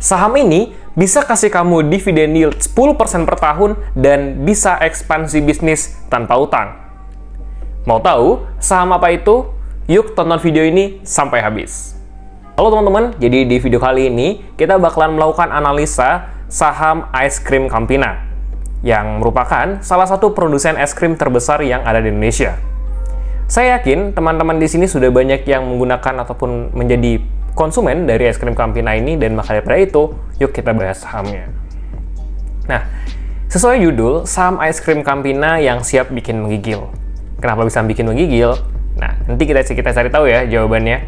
Saham ini bisa kasih kamu dividen yield 10% per tahun dan bisa ekspansi bisnis tanpa utang. Mau tahu saham apa itu? Yuk tonton video ini sampai habis. Halo teman-teman, jadi di video kali ini kita bakalan melakukan analisa saham es krim Campina yang merupakan salah satu produsen es krim terbesar yang ada di Indonesia. Saya yakin teman-teman di sini sudah banyak yang menggunakan ataupun menjadi konsumen dari es krim Campina ini, dan maka daripada itu, yuk kita bahas sahamnya. Nah, sesuai judul, saham es krim Campina yang siap bikin menggigil. Kenapa bisa bikin menggigil? Nah, nanti kita cari tahu ya jawabannya.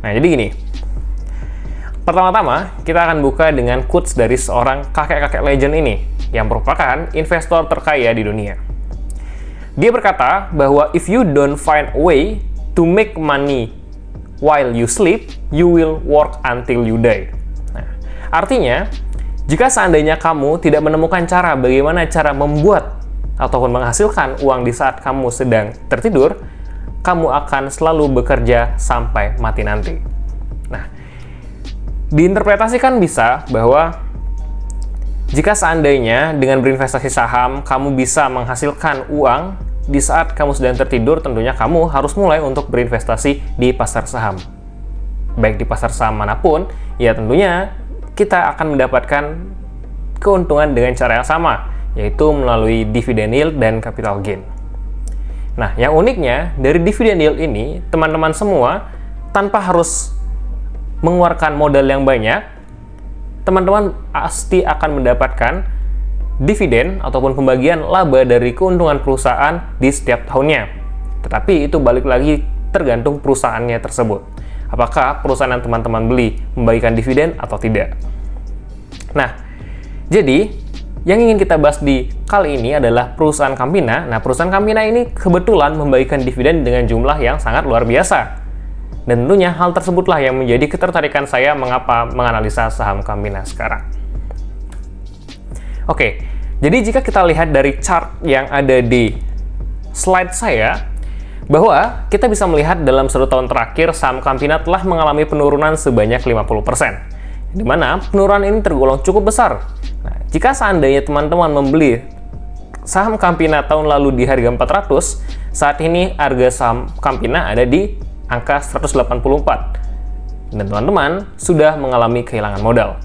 Nah, jadi gini. Pertama-tama, kita akan buka dengan quotes dari seorang kakek-kakek legend ini, yang merupakan investor terkaya di dunia. Dia berkata bahwa if you don't find a way to make money while you sleep, you will work until you die. Nah, artinya, jika seandainya kamu tidak menemukan cara bagaimana cara membuat ataupun menghasilkan uang di saat kamu sedang tertidur, kamu akan selalu bekerja sampai mati nanti. Nah, diinterpretasikan bisa bahwa jika seandainya dengan berinvestasi saham, kamu bisa menghasilkan uang di saat kamu sedang tertidur, tentunya kamu harus mulai untuk berinvestasi di pasar saham. Baik di pasar saham manapun, ya tentunya kita akan mendapatkan keuntungan dengan cara yang sama, yaitu melalui dividend yield dan capital gain. Nah, yang uniknya dari dividend yield ini, teman-teman semua tanpa harus mengeluarkan modal yang banyak, teman-teman pasti akan mendapatkan dividen ataupun pembagian laba dari keuntungan perusahaan di setiap tahunnya. Tetapi itu balik lagi tergantung perusahaannya tersebut. Apakah perusahaan yang teman-teman beli membagikan dividen atau tidak? Nah, jadi yang ingin kita bahas di kali ini adalah perusahaan Campina. Nah, perusahaan Campina ini kebetulan membagikan dividen dengan jumlah yang sangat luar biasa. Dan tentunya hal tersebutlah yang menjadi ketertarikan saya mengapa menganalisa saham Campina sekarang. Oke, jadi jika kita lihat dari chart yang ada di slide saya, bahwa kita bisa melihat dalam 1 tahun terakhir saham Campina telah mengalami penurunan sebanyak 50%, di mana penurunan ini tergolong cukup besar. Nah, jika seandainya teman-teman membeli saham Campina tahun lalu di harga 400, saat ini harga saham Campina ada di angka 184. Dan teman-teman sudah mengalami kehilangan modal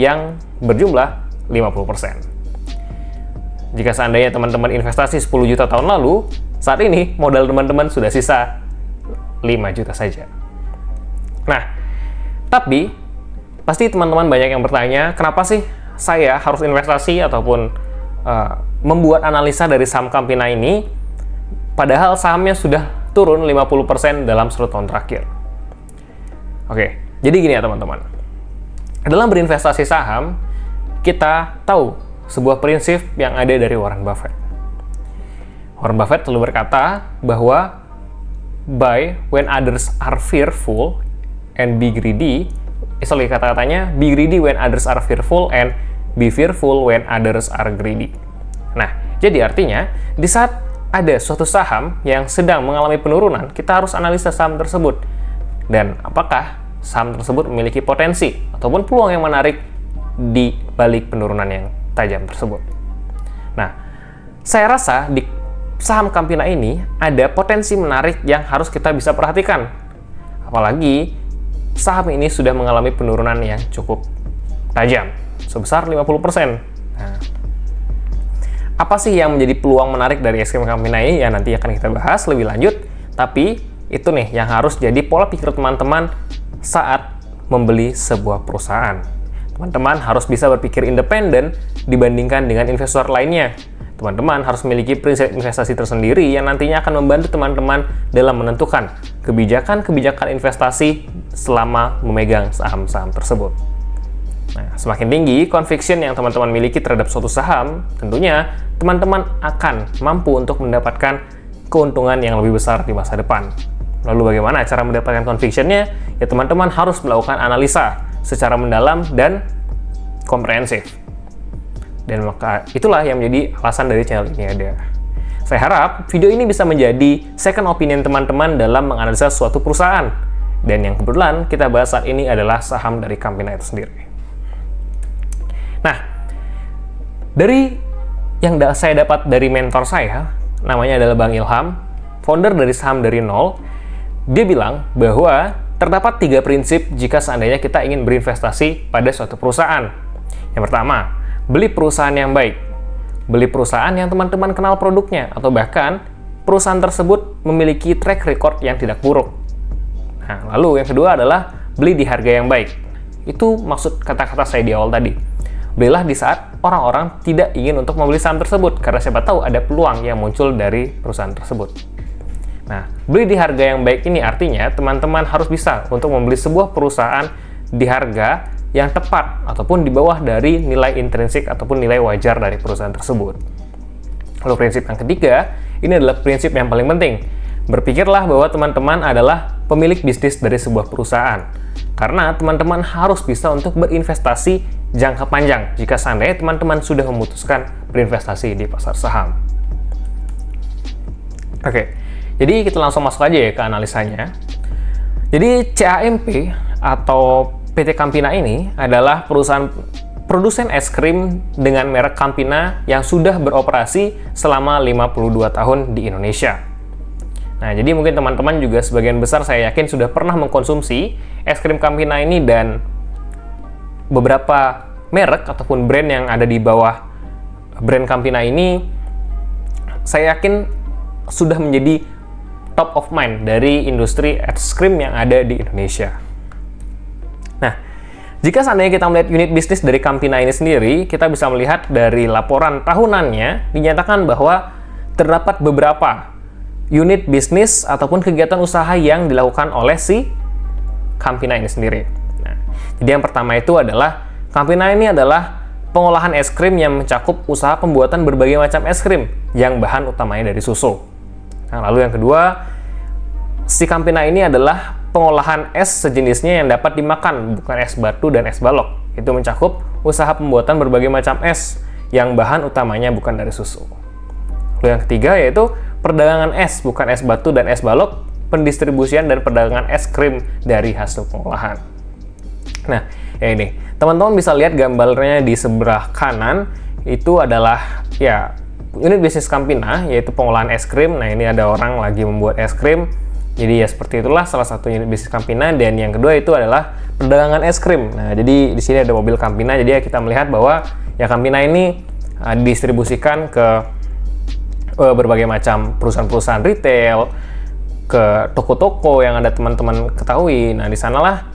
yang berjumlah 50%. Jika seandainya teman-teman investasi 10 juta tahun lalu, saat ini modal teman-teman sudah sisa 5 juta saja. Nah, tapi pasti teman-teman banyak yang bertanya, kenapa sih saya harus investasi ataupun membuat analisa dari saham Campina ini, padahal sahamnya sudah turun 50% dalam 1 tahun terakhir. Oke, jadi gini ya teman-teman. Dalam berinvestasi saham, kita tahu sebuah prinsip yang ada dari Warren Buffett. Warren Buffett selalu berkata bahwa buy when others are fearful and be greedy. Kata-katanya be greedy when others are fearful and be fearful when others are greedy. Nah, jadi artinya di saat ada suatu saham yang sedang mengalami penurunan, kita harus analisa saham tersebut dan apakah saham tersebut memiliki potensi ataupun peluang yang menarik di balik penurunan yang tajam tersebut. Nah, saya rasa di saham Campina ini ada potensi menarik yang harus kita bisa perhatikan. Apalagi saham ini sudah mengalami penurunan yang cukup tajam, sebesar 50%. Nah, apa sih yang menjadi peluang menarik dari es krim Campina ini? Ya nanti akan kita bahas lebih lanjut. Tapi itu nih yang harus jadi pola pikir teman-teman saat membeli sebuah perusahaan. Teman-teman harus bisa berpikir independen dibandingkan dengan investor lainnya. Teman-teman harus memiliki prinsip investasi tersendiri yang nantinya akan membantu teman-teman dalam menentukan kebijakan-kebijakan investasi selama memegang saham-saham tersebut. Nah, semakin tinggi conviction yang teman-teman miliki terhadap suatu saham, tentunya teman-teman akan mampu untuk mendapatkan keuntungan yang lebih besar di masa depan. Lalu bagaimana cara mendapatkan conviction-nya? Ya teman-teman harus melakukan analisa secara mendalam dan komprehensif. Dan maka itulah yang menjadi alasan dari channel ini ada. Saya harap video ini bisa menjadi second opinion teman-teman dalam menganalisa suatu perusahaan. Dan yang kebetulan kita bahas saat ini adalah saham dari Campina itu sendiri. Nah, dari yang saya dapat dari mentor saya, namanya adalah Bang Ilham, founder dari Saham dari Nol, dia bilang bahwa terdapat 3 prinsip jika seandainya kita ingin berinvestasi pada suatu perusahaan. Yang pertama, beli perusahaan yang baik. Beli perusahaan yang teman-teman kenal produknya, atau bahkan perusahaan tersebut memiliki track record yang tidak buruk. Nah, lalu yang kedua adalah beli di harga yang baik. Itu maksud kata-kata saya di awal tadi. Belilah di saat orang-orang tidak ingin untuk membeli saham tersebut, karena siapa tahu ada peluang yang muncul dari perusahaan tersebut. Nah, beli di harga yang baik ini artinya teman-teman harus bisa untuk membeli sebuah perusahaan di harga yang tepat ataupun di bawah dari nilai intrinsik ataupun nilai wajar dari perusahaan tersebut. Lalu prinsip yang ketiga, ini adalah prinsip yang paling penting. Berpikirlah bahwa teman-teman adalah pemilik bisnis dari sebuah perusahaan. Karena teman-teman harus bisa untuk berinvestasi jangka panjang jika seandainya teman-teman sudah memutuskan berinvestasi di pasar saham. Oke, jadi kita langsung masuk aja ya ke analisanya. Jadi CAMP atau PT Campina ini adalah perusahaan produsen es krim dengan merek Campina yang sudah beroperasi selama 52 tahun di Indonesia. Nah, jadi mungkin teman-teman juga sebagian besar saya yakin sudah pernah mengkonsumsi es krim Campina ini, dan beberapa merek ataupun brand yang ada di bawah brand Campina ini saya yakin sudah menjadi top of mind dari industri es krim yang ada di Indonesia. Nah, jika seandainya kita melihat unit bisnis dari Campina ini sendiri, kita bisa melihat dari laporan tahunannya dinyatakan bahwa terdapat beberapa unit bisnis ataupun kegiatan usaha yang dilakukan oleh si Campina ini sendiri. Nah, jadi yang pertama itu adalah Campina ini adalah pengolahan es krim yang mencakup usaha pembuatan berbagai macam es krim yang bahan utamanya dari susu. Nah, lalu yang kedua, si Campina ini adalah pengolahan es sejenisnya yang dapat dimakan, bukan es batu dan es balok. Itu mencakup usaha pembuatan berbagai macam es yang bahan utamanya bukan dari susu. Lalu yang ketiga yaitu perdagangan es, bukan es batu dan es balok, pendistribusian dan perdagangan es krim dari hasil pengolahan. Nah, ya ini. Teman-teman bisa lihat gambarnya di sebelah kanan, itu adalah ya unit bisnis Campina, yaitu pengolahan es krim. Nah, ini ada orang lagi membuat es krim. Jadi ya seperti itulah salah satu unit bisnis Campina. Dan yang kedua itu adalah perdagangan es krim. Nah, jadi di sini ada mobil Campina. Jadi ya kita melihat bahwa ya Campina ini didistribusikan ke berbagai macam perusahaan-perusahaan retail, ke toko-toko yang ada teman-teman ketahui. Nah, di sanalah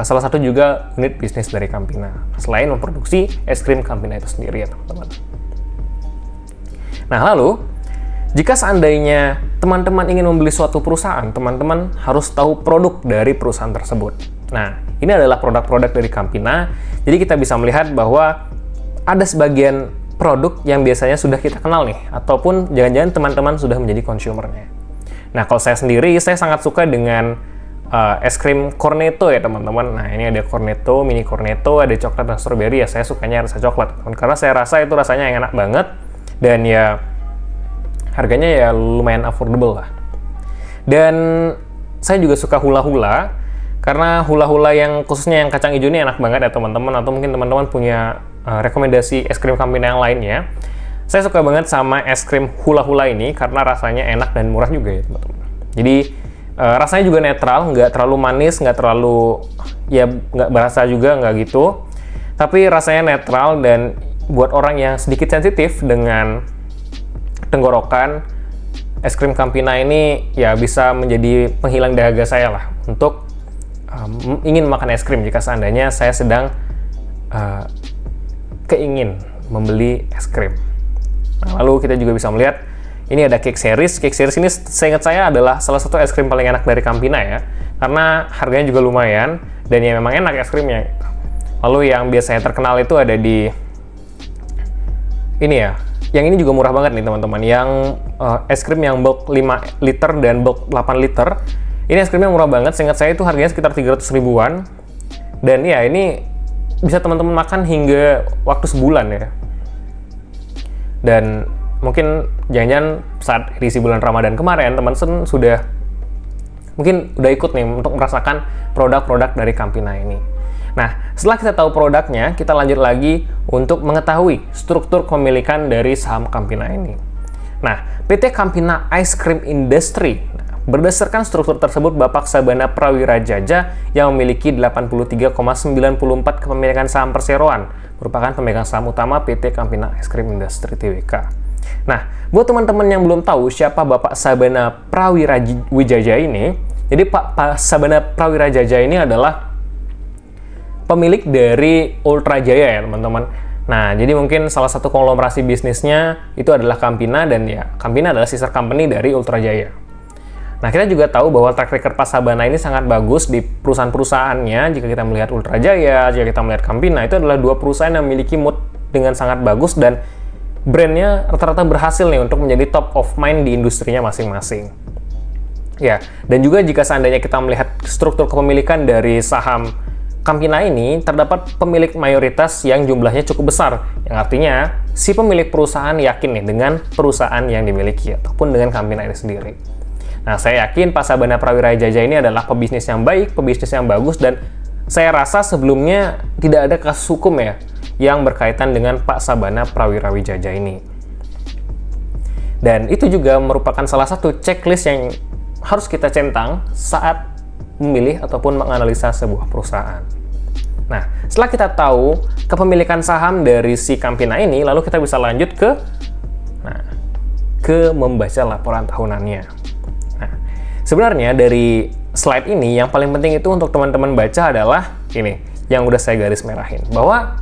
salah satu juga unit bisnis dari Campina, selain memproduksi es krim Campina itu sendiri ya teman-teman. Nah, lalu jika seandainya teman-teman ingin membeli suatu perusahaan, teman-teman harus tahu produk dari perusahaan tersebut. Nah, ini adalah produk-produk dari Campina. Jadi kita bisa melihat bahwa ada sebagian produk yang biasanya sudah kita kenal nih, ataupun jangan-jangan teman-teman sudah menjadi consumernya. Nah, kalau saya sendiri, saya sangat suka dengan es krim Cornetto ya teman-teman. Nah, ini ada Cornetto, mini Cornetto, ada coklat dan strawberry ya. Saya sukanya rasa coklat, karena saya rasa itu rasanya yang enak banget, dan ya harganya ya lumayan affordable lah. Dan saya juga suka hula-hula, karena hula-hula yang khususnya yang kacang hijau ini enak banget ya teman-teman, atau mungkin teman-teman punya rekomendasi es krim Campina yang lainnya. Saya suka banget sama es krim hula-hula ini karena rasanya enak dan murah juga ya teman-teman. Jadi rasanya juga netral, nggak terlalu manis, nggak terlalu ya nggak berasa juga, nggak gitu. Tapi rasanya netral, dan buat orang yang sedikit sensitif dengan tenggorokan, es krim Campina ini ya bisa menjadi penghilang dahaga saya lah untuk ingin makan es krim jika seandainya saya sedang keingin membeli es krim. Nah, lalu kita juga bisa melihat ini ada cake series. Cake series ini seingat saya adalah salah satu es krim paling enak dari Campina ya, karena harganya juga lumayan dan ya memang enak es krimnya. Lalu yang biasanya terkenal itu ada di ini ya. Yang ini juga murah banget nih teman-teman. Yang es krim yang bulk 5 liter dan bulk 8 liter. Ini es krimnya murah banget. Seingat saya itu harganya sekitar 300 ribuan. Dan ya ini bisa teman-teman makan hingga waktu sebulan ya. Dan mungkin jangan-jangan saat edisi bulan Ramadan kemarin teman-teman sudah mungkin udah ikut nih untuk merasakan produk-produk dari Campina ini. Nah, setelah kita tahu produknya, kita lanjut lagi untuk mengetahui struktur kepemilikan dari saham Campina ini. Nah, PT Campina Ice Cream Industry. Berdasarkan struktur tersebut, Bapak Sabana Prawira Jaja yang memiliki 83,94% kepemilikan saham perseroan, merupakan pemegang saham utama PT Campina Ice Cream Industry Tbk. Nah, buat teman-teman yang belum tahu siapa Bapak Sabana Prawira Jaja ini, jadi Pak Sabana Prawira Jaja ini adalah pemilik dari Ultra Jaya ya teman-teman. Nah, jadi mungkin salah satu konglomerasi bisnisnya itu adalah Campina, dan ya Campina adalah sister company dari Ultra Jaya. Nah, kita juga tahu bahwa track record Pak Sabana ini sangat bagus di perusahaan-perusahaannya. Jika kita melihat Ultra Jaya, jika kita melihat Campina, itu adalah dua perusahaan yang memiliki mood dengan sangat bagus dan brandnya rata-rata berhasil nih untuk menjadi top of mind di industrinya masing-masing. Ya, dan juga jika seandainya kita melihat struktur kepemilikan dari saham Campina ini, terdapat pemilik mayoritas yang jumlahnya cukup besar, yang artinya si pemilik perusahaan yakin nih dengan perusahaan yang dimiliki ataupun dengan Campina ini sendiri. Nah, saya yakin Pak Sabana Prawira Jaja ini adalah pebisnis yang baik, pebisnis yang bagus, dan saya rasa sebelumnya tidak ada kasus hukum ya yang berkaitan dengan Pak Sabana Prawira Jaja ini. Dan itu juga merupakan salah satu checklist yang harus kita centang saat memilih ataupun menganalisa sebuah perusahaan. Nah, setelah kita tahu kepemilikan saham dari si Campina ini, lalu kita bisa lanjut ke membaca laporan tahunannya. Nah, sebenarnya dari slide ini yang paling penting itu untuk teman-teman baca adalah ini, yang udah saya garis merahin, bahwa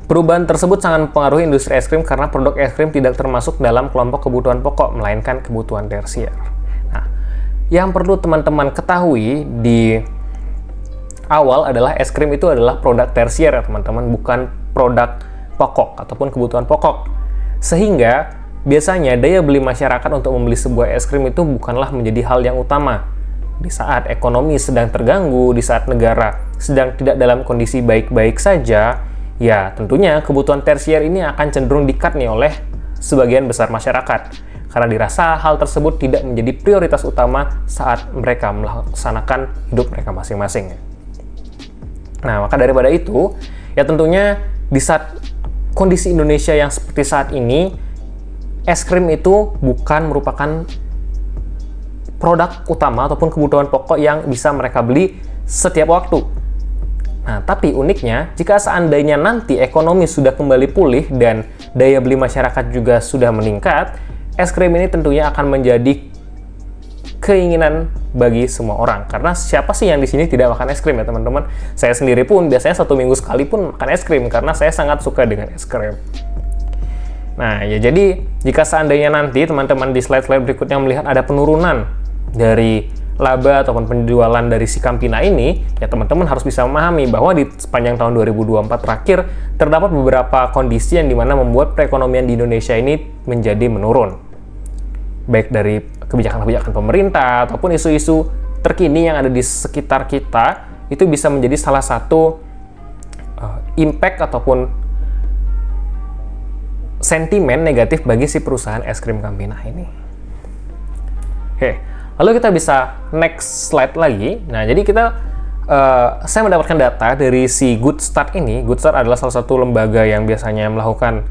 perubahan tersebut sangat mempengaruhi industri es krim karena produk es krim tidak termasuk dalam kelompok kebutuhan pokok, melainkan kebutuhan tersier. Yang perlu teman-teman ketahui di awal adalah es krim itu adalah produk tersier ya teman-teman, bukan produk pokok ataupun kebutuhan pokok. Sehingga biasanya daya beli masyarakat untuk membeli sebuah es krim itu bukanlah menjadi hal yang utama. Di saat ekonomi sedang terganggu, di saat negara sedang tidak dalam kondisi baik-baik saja, ya tentunya kebutuhan tersier ini akan cenderung di-cut nih oleh sebagian besar masyarakat. Karena dirasa hal tersebut tidak menjadi prioritas utama saat mereka melaksanakan hidup mereka masing-masing. Nah, maka daripada itu, ya tentunya di saat kondisi Indonesia yang seperti saat ini, es krim itu bukan merupakan produk utama ataupun kebutuhan pokok yang bisa mereka beli setiap waktu. Nah, tapi uniknya, jika seandainya nanti ekonomi sudah kembali pulih dan daya beli masyarakat juga sudah meningkat, es krim ini tentunya akan menjadi keinginan bagi semua orang. Karena siapa sih yang di sini tidak makan es krim ya teman-teman? Saya sendiri pun biasanya 1 minggu sekali pun makan es krim karena saya sangat suka dengan es krim. Nah, ya jadi jika seandainya nanti teman-teman di slide-slide berikutnya melihat ada penurunan dari laba ataupun penjualan dari si Campina ini, ya teman-teman harus bisa memahami bahwa di sepanjang tahun 2024 terakhir terdapat beberapa kondisi yang dimana membuat perekonomian di Indonesia ini menjadi menurun. Baik dari kebijakan-kebijakan pemerintah ataupun isu-isu terkini yang ada di sekitar kita, itu bisa menjadi salah satu impact ataupun sentimen negatif bagi si perusahaan es krim Campina ini. Oke, lalu kita bisa next slide lagi. Nah, jadi saya mendapatkan data dari si Good Start ini. Good Start adalah salah satu lembaga yang biasanya melakukan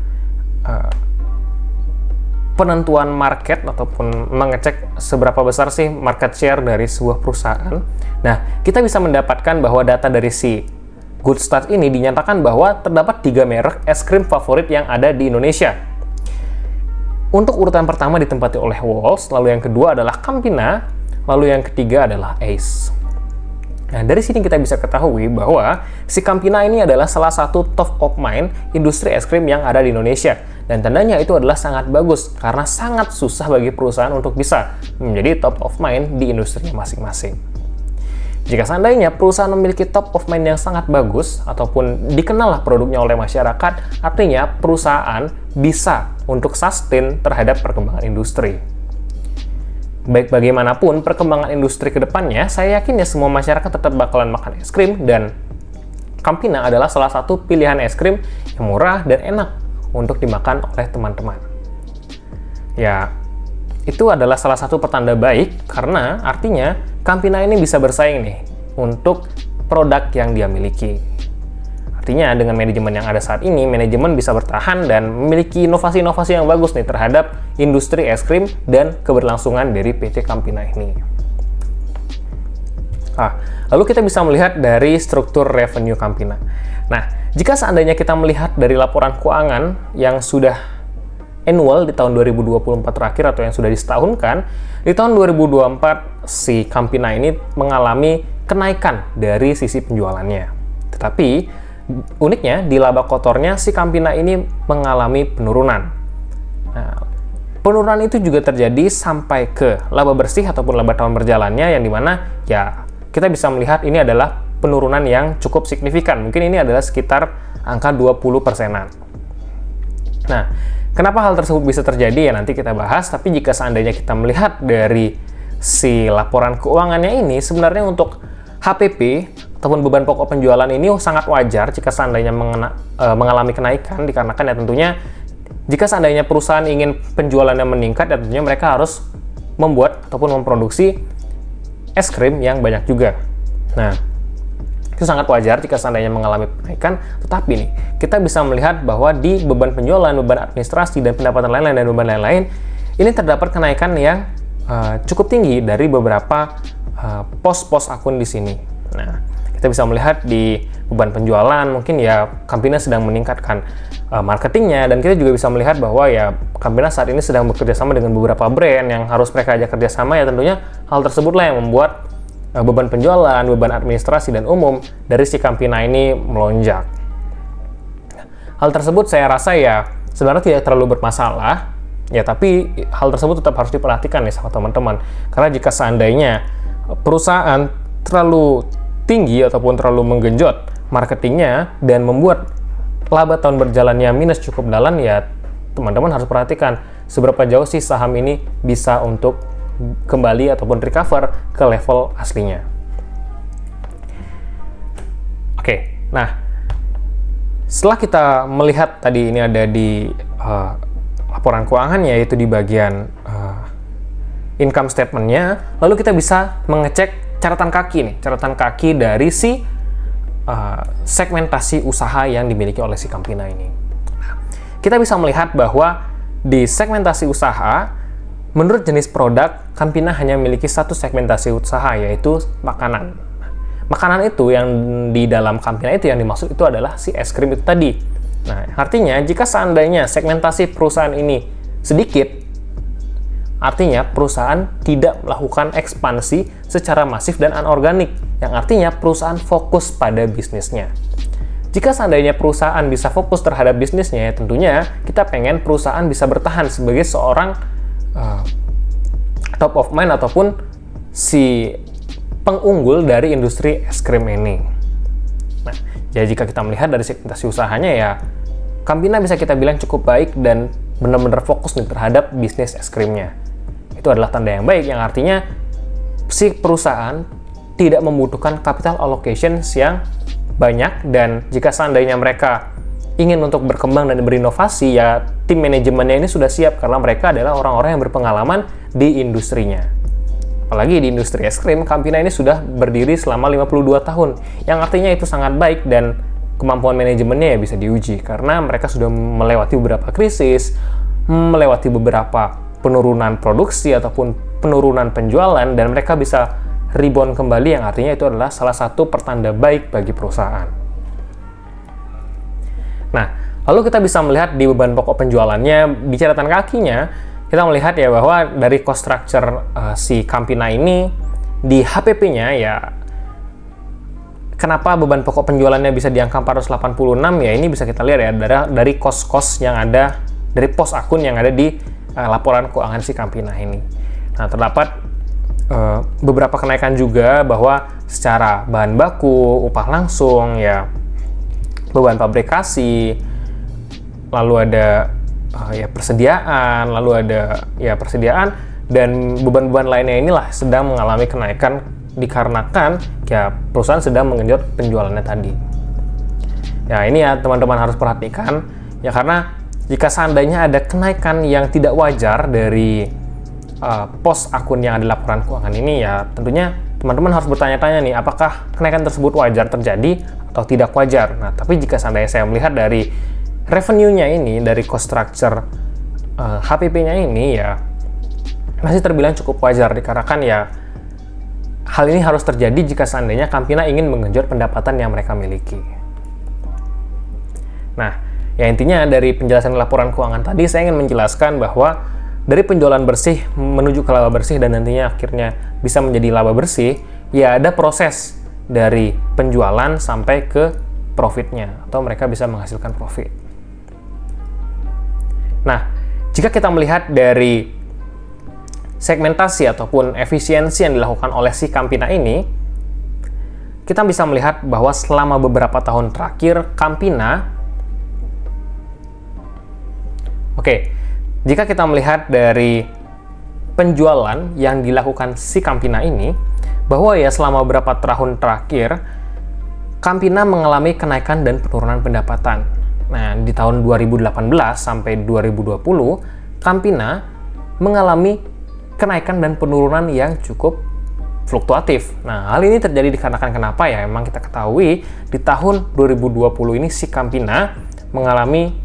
penentuan market ataupun mengecek seberapa besar sih market share dari sebuah perusahaan. Nah, kita bisa mendapatkan bahwa data dari si Good Start ini dinyatakan bahwa terdapat 3 merek es krim favorit yang ada di Indonesia. Untuk urutan pertama ditempati oleh Walls, lalu yang kedua adalah Campina, lalu yang ketiga adalah Ace. Nah, dari sini kita bisa ketahui bahwa si Campina ini adalah salah satu top of mind industri es krim yang ada di Indonesia. Dan tandanya itu adalah sangat bagus, karena sangat susah bagi perusahaan untuk bisa menjadi top of mind di industrinya masing-masing. Jika seandainya perusahaan memiliki top of mind yang sangat bagus, ataupun dikenal produknya oleh masyarakat, artinya perusahaan bisa untuk sustain terhadap perkembangan industri. Baik bagaimanapun perkembangan industri ke depannya, saya yakin ya semua masyarakat tetap bakalan makan es krim, dan Campina adalah salah satu pilihan es krim yang murah dan enak untuk dimakan oleh teman-teman. Ya, itu adalah salah satu pertanda baik, karena artinya Campina ini bisa bersaing nih untuk produk yang dia miliki. Artinya dengan manajemen yang ada saat ini, manajemen bisa bertahan dan memiliki inovasi-inovasi yang bagus nih terhadap industri es krim dan keberlangsungan dari PT Campina ini. Lalu kita bisa melihat dari struktur revenue Campina. Nah, jika seandainya kita melihat dari laporan keuangan yang sudah annual di tahun 2024 terakhir atau yang sudah disetahunkan, di tahun 2024 si Campina ini mengalami kenaikan dari sisi penjualannya. Tetapi uniknya di laba kotornya si Campina ini mengalami penurunan. Nah, penurunan itu juga terjadi sampai ke laba bersih ataupun laba tahun berjalannya, yang dimana ya kita bisa melihat ini adalah penurunan yang cukup signifikan. Mungkin ini adalah sekitar angka 20%-an. Nah, kenapa hal tersebut bisa terjadi ya nanti kita bahas, tapi jika seandainya kita melihat dari si laporan keuangannya ini, sebenarnya untuk HPP ataupun beban pokok penjualan ini sangat wajar jika seandainya mengalami kenaikan, dikarenakan ya tentunya jika seandainya perusahaan ingin penjualannya meningkat, ya tentunya mereka harus membuat ataupun memproduksi es krim yang banyak juga. Nah, itu sangat wajar jika seandainya mengalami kenaikan, tetapi nih, kita bisa melihat bahwa di beban penjualan, beban administrasi, dan pendapatan lain-lain, dan beban lain-lain, ini terdapat kenaikan yang cukup tinggi dari beberapa pos-pos akun di sini. Nah, kita bisa melihat di beban penjualan, mungkin ya Campina sedang meningkatkan marketingnya, dan kita juga bisa melihat bahwa ya Campina saat ini sedang bekerja sama dengan beberapa brand yang harus mereka ajak kerjasama, ya tentunya hal tersebutlah yang membuat beban penjualan, beban administrasi, dan umum dari si Campina ini melonjak. Hal tersebut saya rasa ya sebenarnya tidak terlalu bermasalah, ya tapi hal tersebut tetap harus diperhatikan nih sama teman-teman. Karena jika seandainya perusahaan terlalu tinggi ataupun terlalu menggenjot marketingnya dan membuat laba tahun berjalannya minus cukup dalam, ya teman-teman harus perhatikan seberapa jauh sih saham ini bisa untuk kembali ataupun recover ke level aslinya. Oke, nah setelah kita melihat tadi ini ada di laporan keuangan, yaitu di bagian income statement-nya, lalu kita bisa mengecek catatan kaki nih, catatan kaki dari si segmentasi usaha yang dimiliki oleh si Campina ini. Nah, kita bisa melihat bahwa di segmentasi usaha, menurut jenis produk, Campina hanya memiliki satu segmentasi usaha, yaitu makanan. Makanan itu yang di dalam Campina itu yang dimaksud itu adalah si es krim itu tadi. Nah, artinya jika seandainya segmentasi perusahaan ini sedikit, artinya perusahaan tidak melakukan ekspansi secara masif dan anorganik, yang artinya perusahaan fokus pada bisnisnya. Jika seandainya perusahaan bisa fokus terhadap bisnisnya, ya tentunya kita pengen perusahaan bisa bertahan sebagai seorang top of mind ataupun si pengunggul dari industri es krim ini. Nah, jadi jika kita melihat dari segmentasi usahanya, ya Campina bisa kita bilang cukup baik dan benar-benar fokus nih terhadap bisnis es krimnya. Itu adalah tanda yang baik, yang artinya si perusahaan tidak membutuhkan capital allocations yang banyak, dan jika seandainya mereka ingin untuk berkembang dan berinovasi, ya tim manajemennya ini sudah siap karena mereka adalah orang-orang yang berpengalaman di industrinya. Apalagi di industri es krim, Campina ini sudah berdiri selama 52 tahun, yang artinya itu sangat baik dan kemampuan manajemennya ya bisa diuji karena mereka sudah melewati beberapa krisis, melewati beberapa penurunan produksi ataupun penurunan penjualan, dan mereka bisa rebound kembali, yang artinya itu adalah salah satu pertanda baik bagi perusahaan. Nah, lalu kita bisa melihat di beban pokok penjualannya, di catatan kakinya, kita melihat ya bahwa dari cost structure si Campina ini, di HPP-nya ya, kenapa beban pokok penjualannya bisa di angka 486, ya ini bisa kita lihat ya dari cost-cost yang ada, dari pos akun yang ada di laporan keuangan si Campina ini. Nah, terdapat beberapa kenaikan juga bahwa secara bahan baku, upah langsung, ya beban fabrikasi, lalu ada persediaan, lalu ada persediaan, dan beban-beban lainnya inilah sedang mengalami kenaikan dikarenakan ya perusahaan sedang menggenjot penjualannya tadi. Ya ini ya teman-teman harus perhatikan ya, karena jika seandainya ada kenaikan yang tidak wajar dari pos akun yang ada laporan keuangan ini, ya tentunya teman-teman harus bertanya-tanya nih, apakah kenaikan tersebut wajar terjadi atau tidak wajar. Nah, tapi jika seandainya saya melihat dari revenue-nya ini, dari cost structure HPP-nya ini, ya masih terbilang cukup wajar, dikarenakan ya hal ini harus terjadi jika seandainya Campina ingin menggenjot pendapatan yang mereka miliki. Nah, ya intinya dari penjelasan laporan keuangan tadi, saya ingin menjelaskan bahwa dari penjualan bersih menuju ke laba bersih dan nantinya akhirnya bisa menjadi laba bersih, ya ada proses dari penjualan sampai ke profitnya, atau mereka bisa menghasilkan profit. Nah, jika kita melihat dari segmentasi ataupun efisiensi yang dilakukan oleh si Campina ini, kita bisa melihat bahwa selama beberapa tahun terakhir Campina, jika kita melihat dari penjualan yang dilakukan si Campina ini, bahwa ya selama beberapa tahun terakhir Campina mengalami kenaikan dan penurunan pendapatan. Nah, di tahun 2018 sampai 2020, Campina mengalami kenaikan dan penurunan yang cukup fluktuatif. Nah, hal ini terjadi dikarenakan kenapa ya? Memang kita ketahui di tahun 2020 ini si Campina mengalami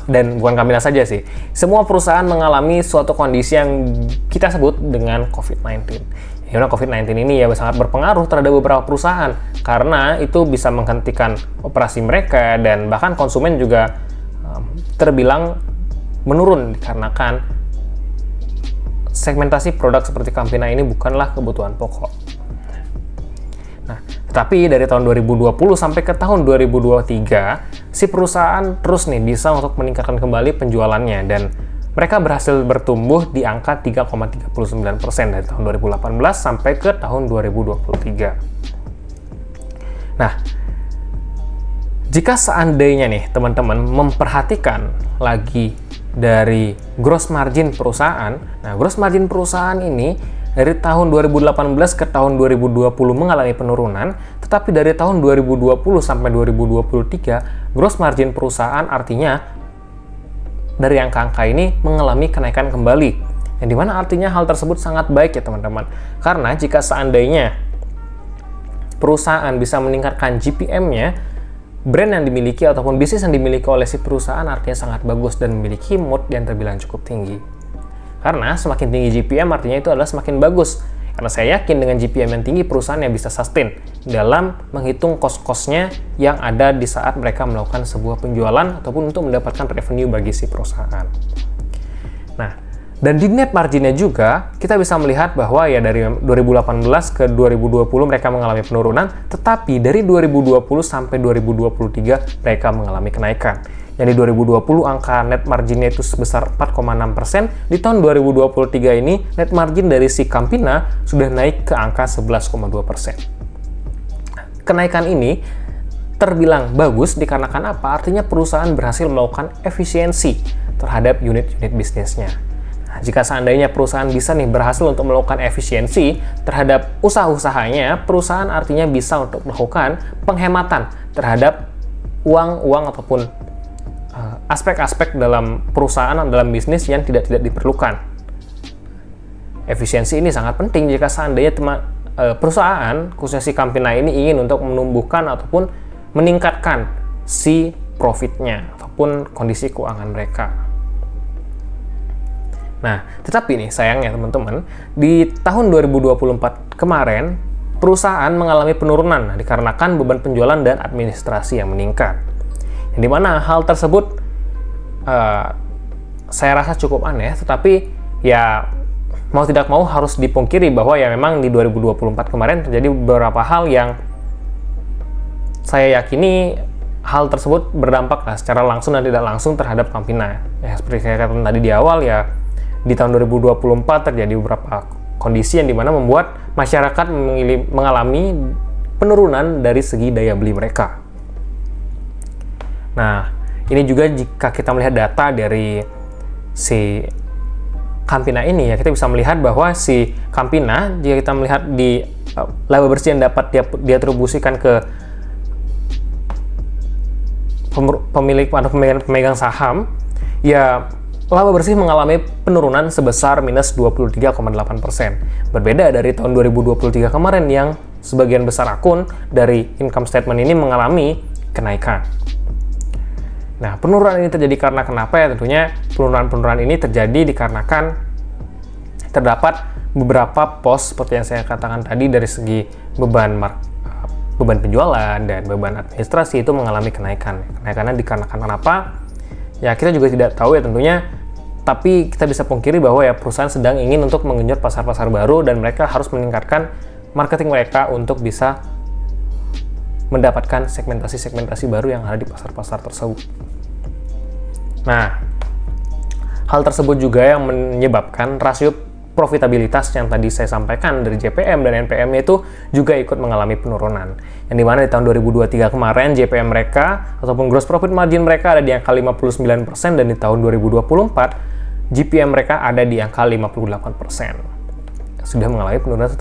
dan bukan Campina saja sih, semua perusahaan mengalami suatu kondisi yang kita sebut dengan COVID-19. Karena COVID-19 ini ya sangat berpengaruh terhadap beberapa perusahaan, karena itu bisa menghentikan operasi mereka, dan bahkan konsumen juga terbilang menurun dikarenakan segmentasi produk seperti Campina ini bukanlah kebutuhan pokok. Nah, tetapi dari tahun 2020 sampai ke tahun 2023, si perusahaan terus nih bisa untuk meningkatkan kembali penjualannya, dan mereka berhasil bertumbuh di angka 3,39% dari tahun 2018 sampai ke tahun 2023. Nah, jika seandainya nih teman-teman memperhatikan lagi dari gross margin perusahaan, nah gross margin perusahaan ini dari tahun 2018 ke tahun 2020 mengalami penurunan, tetapi dari tahun 2020 sampai 2023, gross margin perusahaan artinya dari angka-angka ini mengalami kenaikan kembali. Yang dimana artinya hal tersebut sangat baik ya teman-teman. Karena jika seandainya perusahaan bisa meningkatkan GPM-nya, brand yang dimiliki ataupun bisnis yang dimiliki oleh si perusahaan artinya sangat bagus dan memiliki mood yang terbilang cukup tinggi. Karena semakin tinggi GPM artinya itu adalah semakin bagus. Karena saya yakin dengan GPM yang tinggi, perusahaan yang bisa sustain dalam menghitung cost-cost-nya yang ada di saat mereka melakukan sebuah penjualan ataupun untuk mendapatkan revenue bagi si perusahaan. Nah, dan di net margin-nya juga, kita bisa melihat bahwa ya dari 2018 ke 2020 mereka mengalami penurunan, tetapi dari 2020 sampai 2023 mereka mengalami kenaikan. Yang di 2020 angka net margin-nya itu sebesar 4,6%, di tahun 2023 ini net margin dari si Campina sudah naik ke angka 11,2%. Kenaikan ini terbilang bagus dikarenakan apa? Artinya perusahaan berhasil melakukan efisiensi terhadap unit-unit bisnisnya. Nah, jika seandainya perusahaan bisa nih berhasil untuk melakukan efisiensi terhadap usaha-usahanya, perusahaan artinya bisa untuk melakukan penghematan terhadap uang-uang ataupun aspek-aspek dalam perusahaan, dalam bisnis yang tidak diperlukan. Efisiensi ini sangat penting jika seandainya perusahaan, khususnya si Campina ini ingin untuk menumbuhkan ataupun meningkatkan si profitnya ataupun kondisi keuangan mereka. Nah, tetapi nih sayangnya teman-teman, di tahun 2024 kemarin, perusahaan mengalami penurunan dikarenakan beban penjualan dan administrasi yang meningkat. Yang dimana hal tersebut saya rasa cukup aneh, tetapi ya mau tidak mau harus dipungkiri bahwa ya memang di 2024 kemarin terjadi beberapa hal yang saya yakini hal tersebut berdampak lah secara langsung dan tidak langsung terhadap Campina. Ya seperti saya katakan tadi di awal ya, di tahun 2024 terjadi beberapa kondisi yang dimana membuat masyarakat mengalami penurunan dari segi daya beli mereka. Nah, ini juga jika kita melihat data dari si Campina ini ya, kita bisa melihat bahwa si Campina, jika kita melihat di laba bersih yang dapat diatribusikan ke pemilik atau pemegang saham, ya laba bersih mengalami penurunan sebesar minus 23,8%. Berbeda dari tahun 2023 kemarin yang sebagian besar akun dari income statement ini mengalami kenaikan. Nah, penurunan ini terjadi karena kenapa ya? Tentunya penurunan ini terjadi dikarenakan terdapat beberapa pos seperti yang saya katakan tadi dari segi beban penjualan dan beban administrasi itu mengalami kenaikan. Kenaikannya dikarenakan kenapa? Ya, kita juga tidak tahu ya tentunya, tapi kita bisa pungkiri bahwa ya perusahaan sedang ingin untuk mengenjot pasar-pasar baru dan mereka harus meningkatkan marketing mereka untuk bisa mendapatkan segmentasi-segmentasi baru yang ada di pasar-pasar tersebut. Nah, hal tersebut juga yang menyebabkan rasio profitabilitas yang tadi saya sampaikan dari JPM dan NPM-nya itu juga ikut mengalami penurunan. Yang dimana di tahun 2023 kemarin JPM mereka ataupun gross profit margin mereka ada di angka 59% dan di tahun 2024 GPM mereka ada di angka 58%. Sudah mengalami penurunan 1%.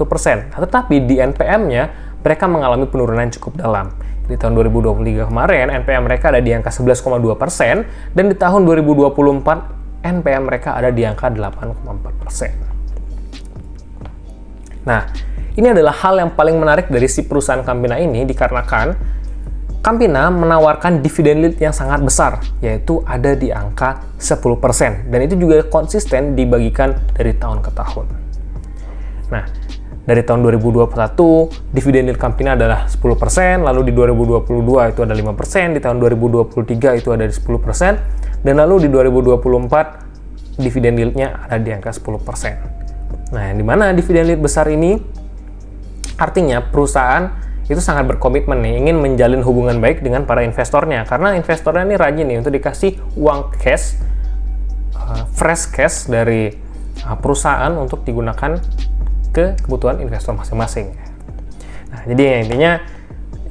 Nah, tetapi di NPM-nya mereka mengalami penurunan cukup dalam. Di tahun 2023 kemarin, NPM mereka ada di angka 11,2%, dan di tahun 2024, NPM mereka ada di angka 8,4%. Nah, ini adalah hal yang paling menarik dari si perusahaan Campina ini, dikarenakan Campina menawarkan dividen yield yang sangat besar, yaitu ada di angka 10%, dan itu juga konsisten dibagikan dari tahun ke tahun. Nah, dari tahun 2021, dividen yield Campina adalah 10%, lalu di 2022 itu ada 5%, di tahun 2023 itu ada di 10%, dan lalu di 2024, dividen yield-nya ada di angka 10%. Nah, yang dimana dividen yield besar ini, artinya perusahaan itu sangat berkomitmen nih, ingin menjalin hubungan baik dengan para investornya, karena investornya ini rajin nih untuk dikasih uang cash, fresh cash dari perusahaan untuk digunakan ke kebutuhan investor masing-masing. Nah, jadi intinya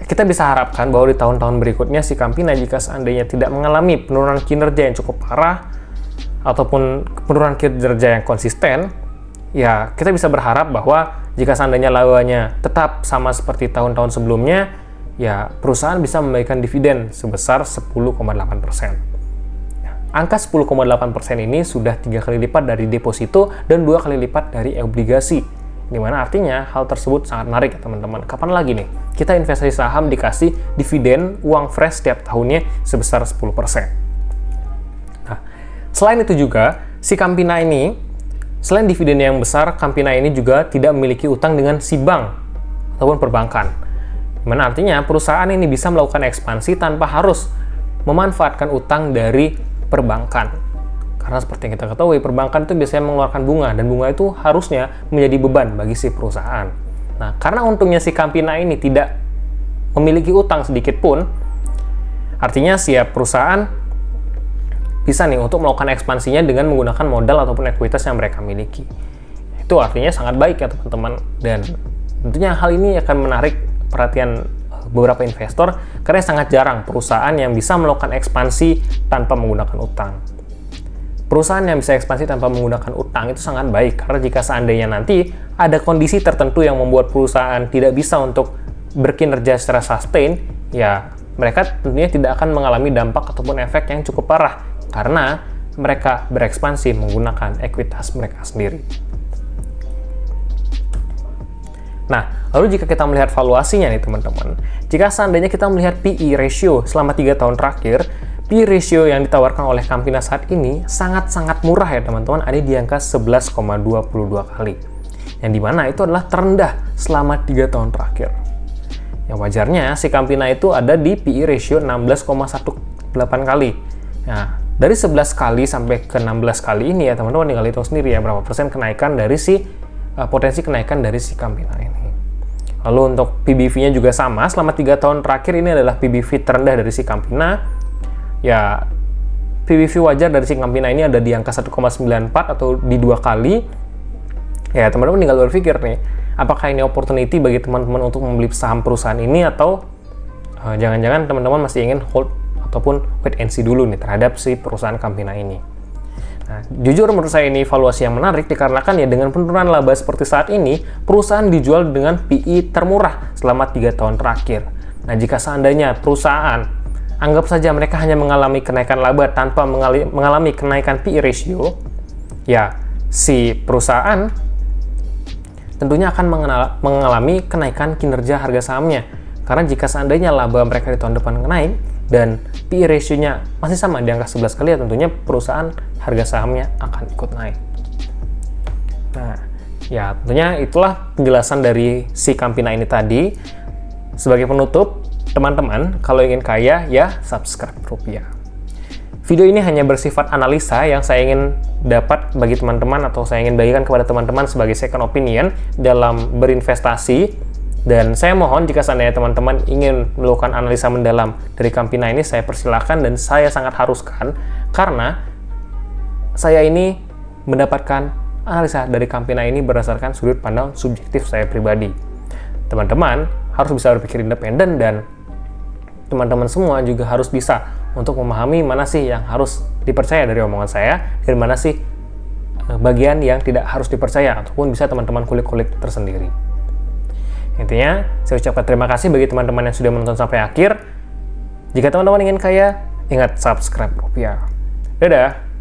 kita bisa harapkan bahwa di tahun-tahun berikutnya si Campina jika seandainya tidak mengalami penurunan kinerja yang cukup parah ataupun penurunan kinerja yang konsisten, ya kita bisa berharap bahwa jika seandainya labanya tetap sama seperti tahun-tahun sebelumnya, ya perusahaan bisa memberikan dividen sebesar 10,8%. Angka 10,8% ini sudah 3 kali lipat dari deposito dan 2 kali lipat dari obligasi. Dimana artinya hal tersebut sangat menarik ya teman-teman. Kapan lagi nih kita investasi saham dikasih dividen uang fresh setiap tahunnya sebesar 10%. Nah, selain itu juga si Campina ini, selain dividen yang besar, Campina ini juga tidak memiliki utang dengan si bank ataupun perbankan. Dimana artinya perusahaan ini bisa melakukan ekspansi tanpa harus memanfaatkan utang dari perbankan. Karena seperti yang kita ketahui, perbankan itu biasanya mengeluarkan bunga, dan bunga itu harusnya menjadi beban bagi si perusahaan. Nah, karena untungnya si Campina ini tidak memiliki utang sedikit pun, artinya si perusahaan bisa nih untuk melakukan ekspansinya dengan menggunakan modal ataupun ekuitas yang mereka miliki. Itu artinya sangat baik ya teman-teman, dan tentunya hal ini akan menarik perhatian beberapa investor, karena sangat jarang perusahaan yang bisa melakukan ekspansi tanpa menggunakan utang. Perusahaan yang bisa ekspansi tanpa menggunakan utang itu sangat baik, karena jika seandainya nanti ada kondisi tertentu yang membuat perusahaan tidak bisa untuk berkinerja secara sustain, ya mereka tentunya tidak akan mengalami dampak ataupun efek yang cukup parah, karena mereka berekspansi menggunakan ekuitas mereka sendiri. Nah, lalu jika kita melihat valuasinya nih teman-teman, jika seandainya kita melihat PE ratio selama 3 tahun terakhir, PE ratio yang ditawarkan oleh Campina saat ini sangat-sangat murah ya teman-teman, ada di angka 11,22 kali. Yang dimana itu adalah terendah selama 3 tahun terakhir. Yang wajarnya si Campina itu ada di PE ratio 16,18 kali. Nah, dari 11 kali sampai ke 16 kali ini ya teman-teman tinggal hitung sendiri ya berapa persen kenaikan dari si potensi kenaikan dari si Campina ini. Lalu untuk PBV-nya juga sama, selama 3 tahun terakhir ini adalah PBV terendah dari si Campina. Ya, PBV wajar dari si Campina ini ada di angka 1,94 atau di 2 kali. Ya, teman-teman tinggal berpikir nih, apakah ini opportunity bagi teman-teman untuk membeli saham perusahaan ini, atau jangan-jangan teman-teman masih ingin hold ataupun wait and see dulu nih terhadap si perusahaan Campina ini. Nah, jujur menurut saya ini valuasi yang menarik dikarenakan ya dengan penurunan laba seperti saat ini, perusahaan dijual dengan PE termurah selama 3 tahun terakhir. Nah, jika seandainya perusahaan anggap saja mereka hanya mengalami kenaikan laba tanpa mengalami kenaikan PE ratio, ya si perusahaan tentunya akan mengalami kenaikan kinerja harga sahamnya. Karena jika seandainya laba mereka di tahun depan naik dan PE ratio-nya masih sama di angka 11 kali, ya tentunya perusahaan harga sahamnya akan ikut naik. Nah, ya tentunya itulah penjelasan dari si Campina ini tadi. Sebagai penutup, teman-teman kalau ingin kaya ya subscribe rupiah. Video ini hanya bersifat analisa yang saya ingin dapat bagi teman-teman atau saya ingin bagikan kepada teman-teman sebagai second opinion dalam berinvestasi. Dan saya mohon jika seandainya teman-teman ingin melakukan analisa mendalam dari Campina ini, saya persilahkan dan saya sangat haruskan karena saya ini mendapatkan analisa dari Campina ini berdasarkan sudut pandang subjektif saya pribadi. Teman-teman harus bisa berpikir independen dan teman-teman semua juga harus bisa untuk memahami mana sih yang harus dipercaya dari omongan saya dan mana sih bagian yang tidak harus dipercaya ataupun bisa teman-teman kulik-kulik tersendiri. Intinya, saya ucapkan terima kasih bagi teman-teman yang sudah menonton sampai akhir. Jika teman-teman ingin kaya, ingat subscribe rupiah. Dadah!